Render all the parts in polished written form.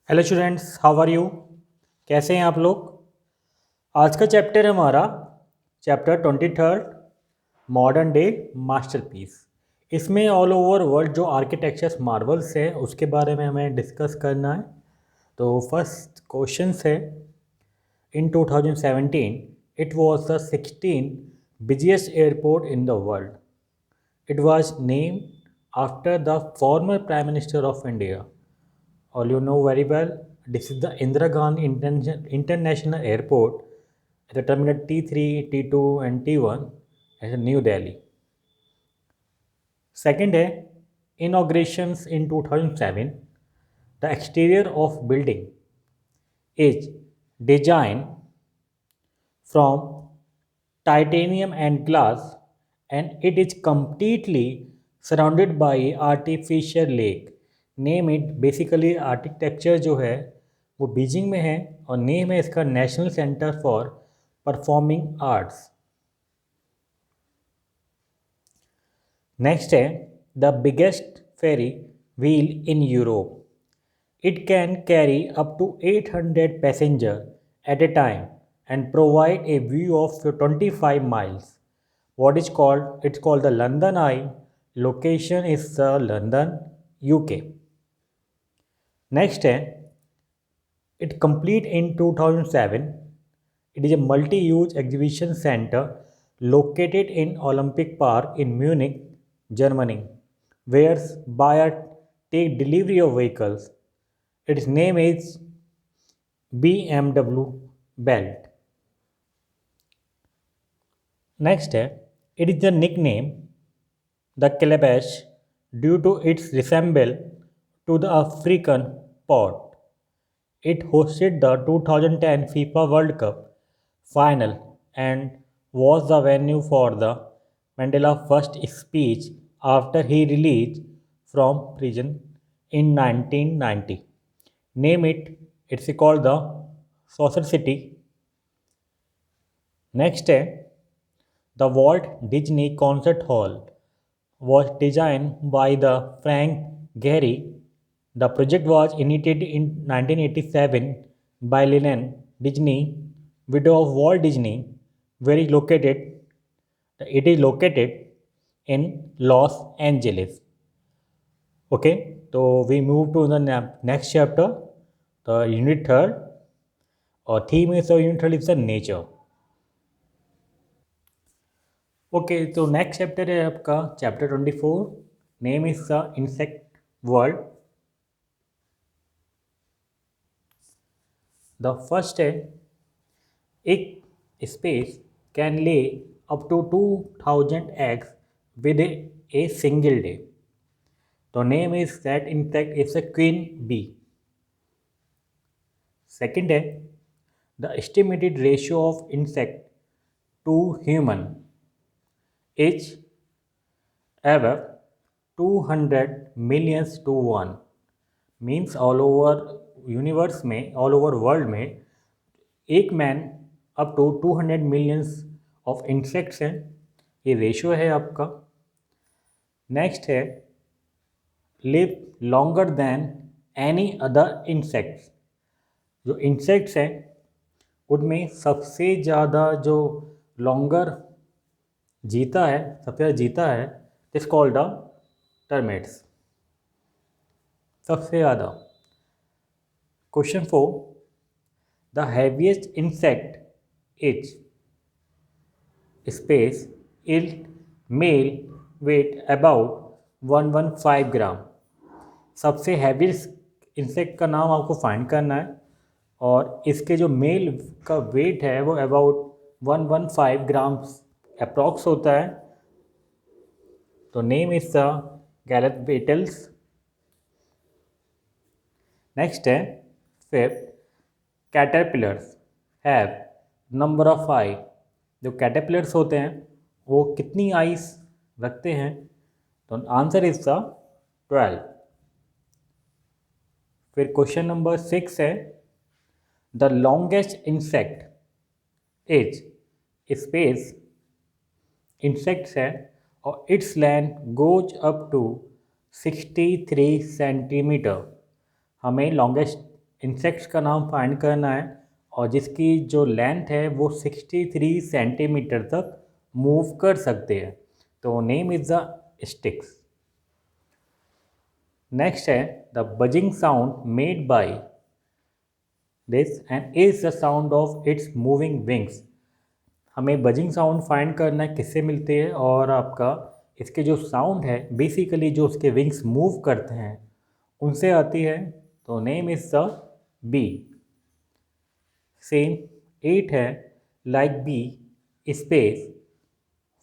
Hello students, how are you? कैसे हैं आप लोग? आज का चैप्टर है हमारा चैप्टर 23, मॉडर्न डे मास्टरपीस। इसमें ऑल ओवर वर्ल्ड जो आर्किटेक्चर्स मार्वल्स है उसके बारे में हमें डिस्कस करना है। तो फर्स्ट क्वेश्चन है, इन 2017 it was the 16th busiest airport in the world. It was named after the former Prime Minister of India. All you know very well, this is the Indira Gandhi International Airport at the terminal T3, T2 and T1 at New Delhi. Second है, inaugurations in 2007. The exterior of building is designed from titanium and glass, and it is completely surrounded by artificial lake. Name it, basically architecture जो है वो Beijing में है और name है इसका National Centre for Performing Arts. Next है, the biggest ferris wheel in Europe. It can carry up to 800 passengers at a time and provide a view of 25 miles. It's called the London Eye. Location is London, UK. Next है, it complete in 2007. It is a multi-use exhibition center located in Olympic Park in Munich, Germany, where buyers take delivery of vehicles. Its name is BMW Belt. Next है, it is the nickname the calabash due to its resemble to the African pot. It hosted the 2010 FIFA World Cup final and was the venue for the Mandela first speech after he released from prison in 1990. Name it, it's called the Saucer City. Next है, the Walt Disney Concert Hall was designed by the Frank Gehry. The project was initiated in 1987 by Lillian Disney, widow of Walt Disney, where it is located in Los Angeles. Okay, so we move to the next chapter, the unit third, or theme is the unit third is the nature. Okay, तो next chapter है आपका chapter 24, name is the insect world. The first है, एक species can lay up to 2000 eggs with a single day. तो name is that insect is a queen bee. Second है, the estimated ratio of insect to human is ever 200 millions to 1। Means all over universe में, all over world में एक man up to 200 millions of insects हैं, ये ratio है आपका। Next है, live longer than any other insects. जो insects हैं उनमें सबसे ज़्यादा जो लॉन्गर जीता है, सबसे ज़्यादा जीता है, इस कॉल्ड द टर्मेट्स, सबसे ज़्यादा। Question 4, the heaviest insect is space ill male weight about 115 gram. सबसे हैवीएस्ट इंसेक्ट का नाम आपको फाइंड करना है और इसके जो मेल का वेट है वो अबाउट 115 ग्राम्स अप्रॉक्स होता है। तो name is the Goliath beetles. Next है, fifth, caterpillars have number of eye. जो कैटरपिलर्स होते हैं वो कितनी आईज रखते हैं? तो आंसर इज द 12। फिर क्वेश्चन नंबर 6 है, the longest insect is space insects है और its length goes up to 63 centimetre. हमें लॉन्गेस्ट इंसेक्ट्स का नाम फाइंड करना है और जिसकी जो लेंथ है वो 63 सेंटीमीटर तक मूव कर सकते हैं। तो name is the sticks. Next है the buzzing sound made by this and is the sound of its moving wings. हमें बजिंग साउंड फाइंड करना है किससे मिलते हैं, और आपका इसके जो साउंड है बेसिकली जो उसके विंग्स मूव करते हैं उनसे आती है। तो name is the bee. Same 8 है like bee space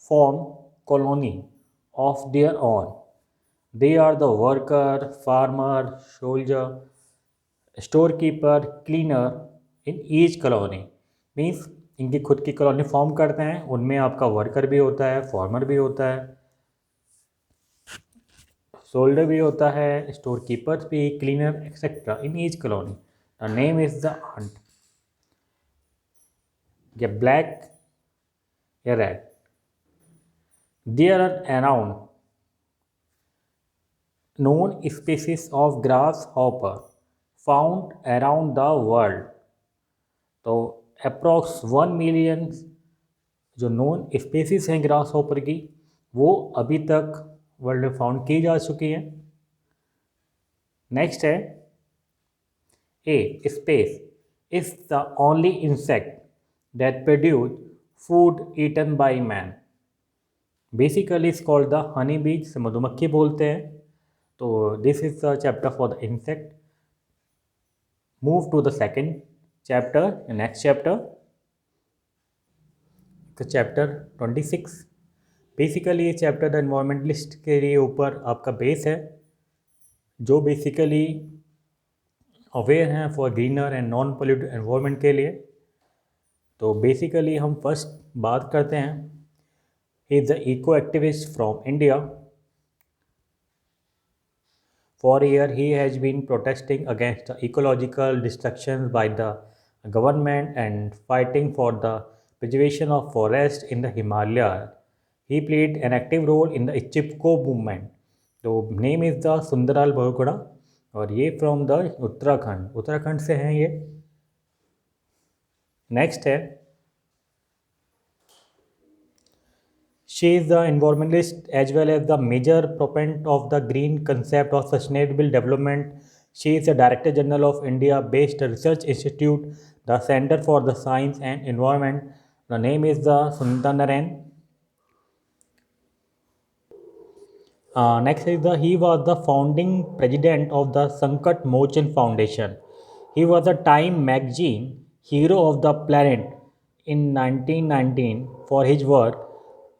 form colony of their on. They are the worker, farmer, soldier, store keeper, cleaner in each colony. Means इनकी खुद की कॉलोनी फॉर्म करते हैं, उनमें आपका वर्कर भी होता है, फार्मर भी होता है, सोल्डर भी होता है, स्टोर कीपर्स भी, cleaner etcetera in each colony. The name is the ant. या ब्लैक या red. There are around known species of grasshopper found around the world। तो अप्रॉक्स 1 मिलियन जो नोन स्पीसीज हैं ग्रास हॉपर की वो अभी तक वर्ल्ड में फाउंड की जा चुकी हैं। नेक्स्ट है a species is the only insect that produce food eaten by man. Basically is called the honey bees, से मधुमक्खी बोलते हैं। तो this is the chapter for the insect. Move to the second chapter, next chapter, chapter 26। Basically ये chapter the environmentalist के लिए ऊपर आपका बेस है, जो बेसिकली अवेयर हैं for greener and non polluted environment के लिए। तो बेसिकली हम फर्स्ट बात करते हैं, he is the eco activist from India. For a year, he has been protesting against the ecological destruction by the government and fighting for the preservation of forests in the Himalayas. He played an active role in the Chipko movement. तो name is the Sunderlal Bahuguna और ये from the Uttarakhand से हैं ये। Next है she is the environmentalist as well as the major proponent of the green concept of sustainable development. She is the Director General of India-based research institute, the Center for the Science and Environment. The name is the Sunita Narayan. Next is he was the founding president of the Sankat Mochan Foundation. He was a Time magazine hero of the planet in 1919 for his work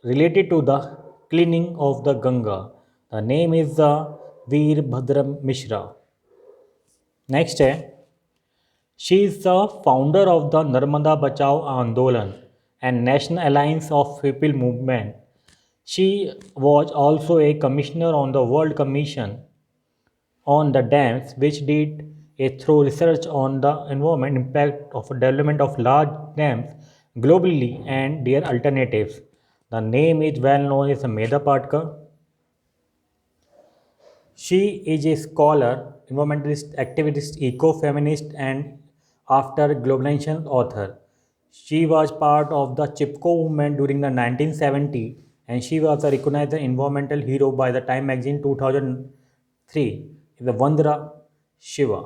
related to the cleaning of the Ganga. The name is the Veer Bhadra Mishra. Next है she is the founder of the Narmada Bachao Andolan and National Alliance of People Movement. She was also a commissioner on the World Commission on the dams, which did a thorough research on the environment impact of development of large dams globally and their alternatives. The name is well known as Medha Patkar. She is a scholar, environmentalist, activist, eco-feminist, and after globalization author. She was part of the Chipko movement during the 1970s, and she was recognized an environmental hero by the Time magazine 2003. The Vandra Shiva.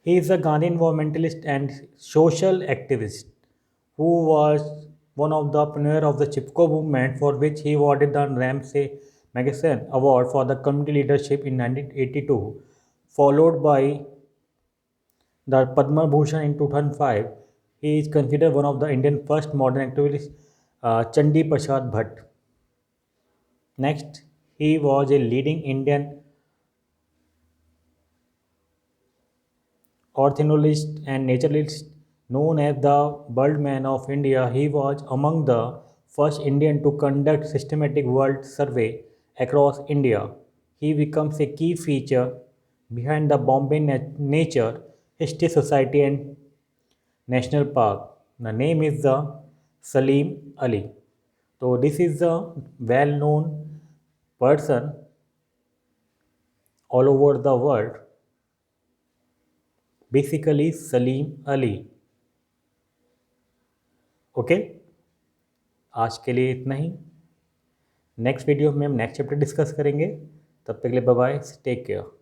He is a Gandhi environmentalist and social activist who was one of the pioneers of the Chipko movement, for which he awarded the Ramsay Magazine Award for the community leadership in 1982, followed by the Padma Bhushan in 2005. He is considered one of the Indian first modern activists, Chandi Prasad Bhatt. Next, he was a leading Indian ornithologist and naturalist known as the Birdman of India. He was among the first Indian to conduct systematic world survey across India. He becomes a key feature behind the Bombay Nature History Society and National Park. The name is the Salim Ali. So this is a well-known person all over the world. Basically Salim Ali. Okay, आज के लिए इतना ही। Next video में हम next chapter discuss करेंगे। तब तक के लिए बाय बाय, टेक केयर।